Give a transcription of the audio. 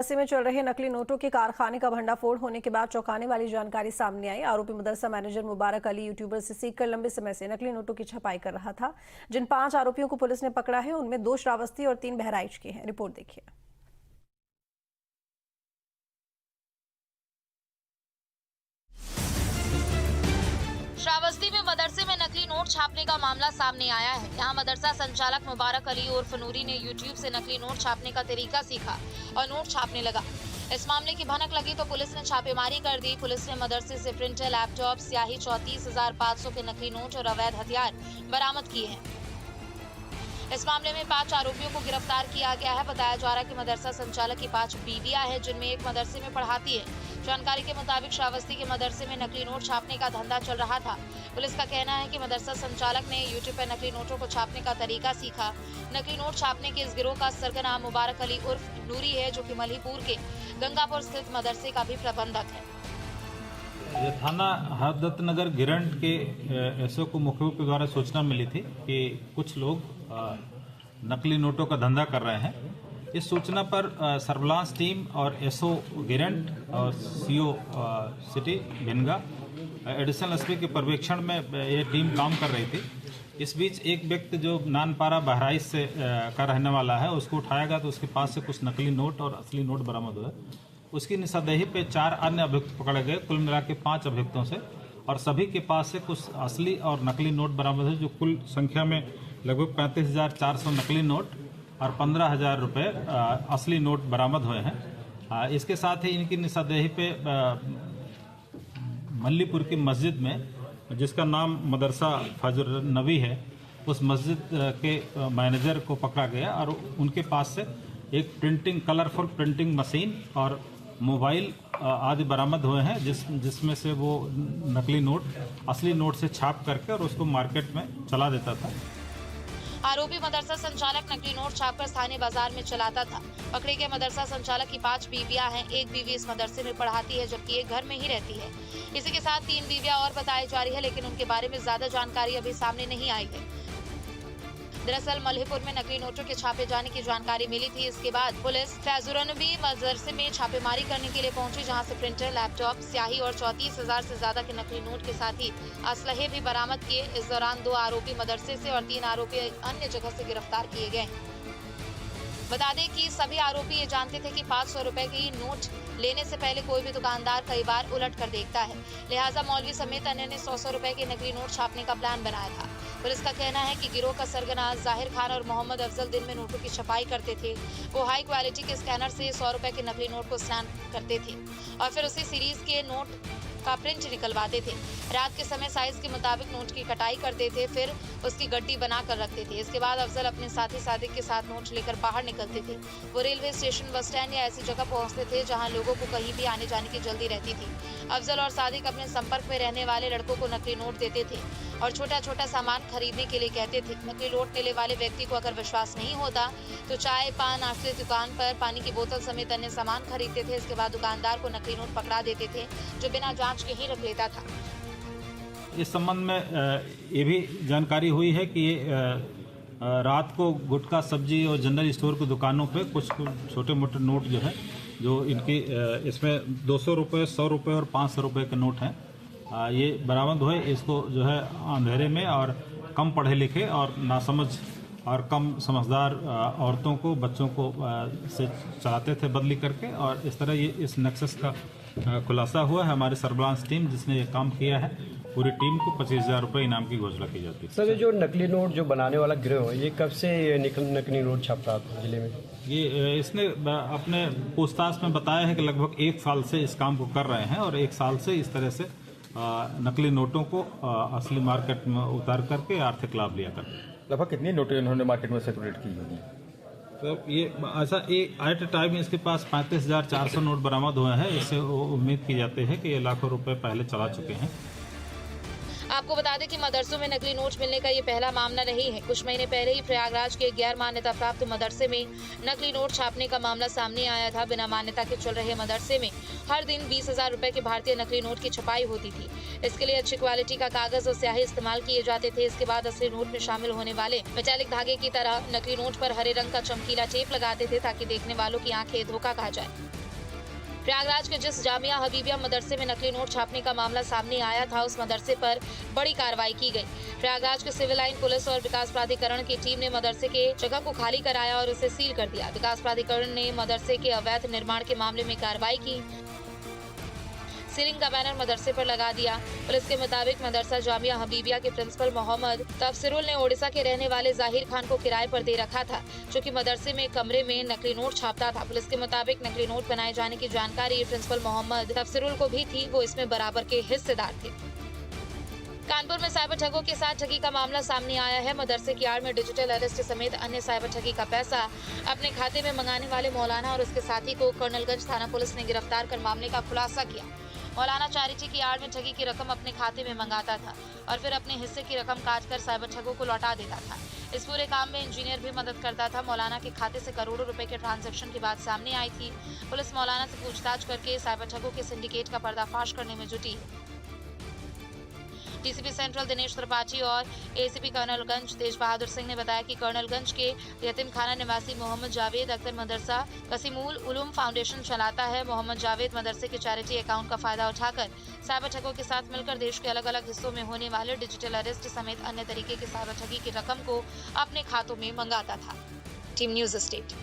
मदरसे में चल रहे नकली नोटों के कारखाने का भंडाफोड़ होने के बाद चौंकाने वाली जानकारी सामने आई। आरोपी मदरसा मैनेजर मुबारक अली यूट्यूबर से सीखकर लंबे समय से नकली नोटों की छपाई कर रहा था। जिन 5 आरोपियों को पुलिस ने पकड़ा है उनमें 2 श्रावस्ती और 3 बहराइच के हैं। रिपोर्ट देखिए। श्रावस्ती में मदरसे में नकली नोट छापने का मामला सामने आया है। यहाँ मदरसा संचालक मुबारक अली उर्फ नूरी ने यूट्यूब से नकली नोट छापने का तरीका सीखा और नोट छापने लगा। इस मामले की भनक लगी तो पुलिस ने छापेमारी कर दी। पुलिस ने मदरसे से प्रिंटर, लैपटॉप, स्याही, 34,500 के नकली नोट और अवैध हथियार बरामद किए हैं। इस मामले में 5 आरोपियों को गिरफ्तार किया गया है। बताया जा रहा है कि मदरसा संचालक की 5 बीवियां हैं, जिनमें एक मदरसे में पढ़ाती है। जानकारी के मुताबिक श्रावस्ती के मदरसे में नकली नोट छापने का धंधा चल रहा था। पुलिस का कहना है कि मदरसा संचालक ने यूट्यूब पर नकली नोटों को छापने का तरीका सीखा। नकली नोट छापने के इस गिरोह का सरगना मुबारक अली उर्फ नूरी है, जो कि मल्हीपुर के गंगापुर स्थित मदरसे का भी प्रबंधक है। ये थाना हरदत्त नगर गिरंट के एसओ को मुखबिर के द्वारा सूचना मिली थी कि कुछ लोग नकली नोटों का धंधा कर रहे हैं। इस सूचना पर सर्विलांस टीम और एसओ गिरंट और CO city Bhinga additional SP के पर्यवेक्षण में ये टीम काम कर रही थी। इस बीच एक व्यक्ति जो नानपारा बहराइच से का रहने वाला है, उसको उठाया गया तो उसके पास से कुछ नकली नोट और असली नोट बरामद हुए। उसकी निशानदेही पे 4 अन्य अभियुक्त पकड़े गए, कुल मिला के 5 अभियुक्तों से, और सभी के पास से कुछ असली और नकली नोट बरामद हुए, जो कुल संख्या में लगभग 35,400 नकली नोट और 15,000 रुपये असली नोट बरामद हुए हैं। इसके साथ ही इनकी निशानदेही पे मल्लीपुर की मस्जिद में, जिसका नाम मदरसा फजर नबी है, उस मस्जिद के मैनेजर को पकड़ा गया और उनके पास से एक कलरफुल प्रिंटिंग मशीन और मोबाइल आदि बरामद हुए हैं, जिसमें से वो नकली नोट असली नोट से छाप करके और उसको मार्केट में चला देता था। आरोपी मदरसा संचालक नकली नोट छापकर स्थानीय बाजार में चलाता था। पकड़े गए मदरसा संचालक की 5 बीवियां हैं। एक बीवी इस मदरसे में पढ़ाती है, जबकि एक घर में ही रहती है। इसी के साथ 3 बीवियां और बताई जा रही है, लेकिन उनके बारे में ज्यादा जानकारी अभी सामने नहीं आई है। दरअसल मल्हीपुर में नकली नोटों के छापे जाने की जानकारी मिली थी। इसके बाद पुलिस फैजुरनबी मदरसे में छापेमारी करने के लिए पहुंची, जहां से प्रिंटर, लैपटॉप, स्याही और 34,000 से ज्यादा के नकली नोट के साथ ही असलहे भी बरामद किए। इस दौरान 2 आरोपी मदरसे से और 3 आरोपी अन्य जगह से गिरफ्तार किए गए। बता दें कि सभी आरोपी ये जानते थे कि 500 रुपए की नोट लेने से पहले कोई भी दुकानदार कई बार उलट कर देखता है, लिहाजा मौलवी समेत अन्य ने 100 रुपए के नकली नोट छापने का प्लान बनाया था। पुलिस का कहना है कि गिरोह का सरगना जाहिर खान और मोहम्मद अफजल दिन में नोटों की छपाई करते थे। वो हाई क्वालिटी के स्कैनर से 100 रुपए के नकली नोट को स्कैन करते थे और फिर उसी सीरीज के नोट का प्रिंट निकलवाते थे। रात के समय साइज के मुताबिक नोट की कटाई करते थे, फिर उसकी गड्डी बना कर रखते थे। इसके बाद अफजल अपने साथी सादिक के साथ नोट लेकर बाहर निकलते थे। वो रेलवे स्टेशन, बस स्टैंड या ऐसी जगह पहुंचते थे जहां लोगों को कहीं भी आने जाने की जल्दी रहती थी। अफजल और सादिक अपने संपर्क में रहने वाले लड़कों को नकली नोट देते थे और छोटा छोटा सामान खरीदने के लिए कहते थे। नकली नोट लेने वाले व्यक्ति को अगर विश्वास नहीं होता तो चाय, पान, नाश्ते की दुकान पर पानी की बोतल समेत अन्य सामान खरीदते थे। इसके बाद दुकानदार को नकली नोट पकड़ा देते थे, जो बिना जांच के ही रख लेता था। इस संबंध में ये भी जानकारी हुई है कि रात को गुटखा, सब्जी और जनरल स्टोर की दुकानों पे कुछ छोटे मोटे नोट जो है, जो इनकी इसमें 200 रुपये, 100 रुपये और 500 रुपये के नोट हैं, ये बरामद हुए। इसको जो है अंधेरे में और कम पढ़े लिखे और नासमझ और कम समझदार औरतों को, बच्चों को से चलाते थे बदली करके, और इस तरह ये इस नक्सस का खुलासा हुआ है। हमारी सर्विलांस टीम जिसने ये काम किया है, पूरी टीम को 25,000 रुपये इनाम की घोषणा की जाती है। सर, जो नकली नोट जो बनाने वाला गिरोह है, ये कब से नकली नोट छाप रहा था जिले में? ये इसने अपने पूछताछ में बताया है कि लगभग 1 साल से इस काम को कर रहे हैं और 1 साल से इस तरह से नकली नोटों को असली मार्केट में उतार करके आर्थिक लाभ लिया करते हैं। लगभग कितनी नोटें इन्होंने मार्केट में सर्कुलेट की होगी? तो ये ऐसा एट टाइम इसके पास 35,400 नोट बरामद हुए हैं। इससे उम्मीद की जाती है कि ये लाखों रुपए पहले चला चुके हैं। आपको आपको बता दें कि मदरसों में नकली नोट मिलने का ये पहला मामला नहीं है। कुछ महीने पहले ही प्रयागराज के गैर मान्यता प्राप्त मदरसे में नकली नोट छापने का मामला सामने आया था। बिना मान्यता के चल रहे मदरसे में हर दिन 20,000 रुपए के भारतीय नकली नोट की छपाई होती थी। इसके लिए अच्छी क्वालिटी का कागज और स्याही इस्तेमाल किए जाते थे। इसके बाद असली नोट में शामिल होने वाले मेटालिक धागे की तरह नकली नोट पर हरे रंग का चमकीला टेप लगाते थे ताकि देखने वालों की आंखें धोखा खा जाए। प्रयागराज के जिस जामिया हबीबिया मदरसे में नकली नोट छापने का मामला सामने आया था, उस मदरसे पर बड़ी कार्रवाई की गई। प्रयागराज के सिविल लाइन पुलिस और विकास प्राधिकरण की टीम ने मदरसे के जगह को खाली कराया और उसे सील कर दिया। विकास प्राधिकरण ने मदरसे के अवैध निर्माण के मामले में कार्रवाई की। सीलिंग का बैनर मदरसे पर लगा दिया। पुलिस के मुताबिक मदरसा जामिया हबीबिया के प्रिंसिपल मोहम्मद तफसिरुल ने ओडिशा के रहने वाले जाहिर खान को किराए पर दे रखा था, जो कि मदरसे में कमरे में नकली नोट छापता था। पुलिस के मुताबिक नकली नोट बनाए जाने की जानकारी प्रिंसिपल मोहम्मद तफसिरुल को भी थी। वो इसमें बराबर के हिस्सेदार थे। कानपुर में साइबर ठगों के साथ ठगी का मामला सामने आया है। मदरसे की आड़ में डिजिटल अरेस्ट समेत अन्य साइबर ठगी का पैसा अपने खाते में मंगाने वाले मौलाना और उसके साथी को कर्नलगंज थाना पुलिस ने गिरफ्तार कर मामले का खुलासा किया। मौलाना चैरिटी की आड़ में ठगी की रकम अपने खाते में मंगाता था और फिर अपने हिस्से की रकम काटकर साइबर ठगों को लौटा देता था। इस पूरे काम में इंजीनियर भी मदद करता था। मौलाना के खाते से करोड़ों रुपए के ट्रांजैक्शन की बात सामने आई थी। पुलिस मौलाना से पूछताछ करके साइबर ठगों के सिंडिकेट का पर्दाफाश करने में जुटी है। डीसीपी सेंट्रल दिनेश त्रिपाठी और एसीपी कर्नलगंज तेज बहादुर सिंह ने बताया कि कर्नलगंज के यतीमखाना निवासी मोहम्मद जावेद अख्तर मदरसा कसीमुल उलूम फाउंडेशन चलाता है। मोहम्मद जावेद मदरसे के चैरिटी अकाउंट का फायदा उठाकर साइबर ठगों के साथ मिलकर देश के अलग अलग हिस्सों में होने वाले डिजिटल अरेस्ट समेत अन्य तरीके के साइबर ठगी की रकम को अपने खातों में मंगाता था। Team news state.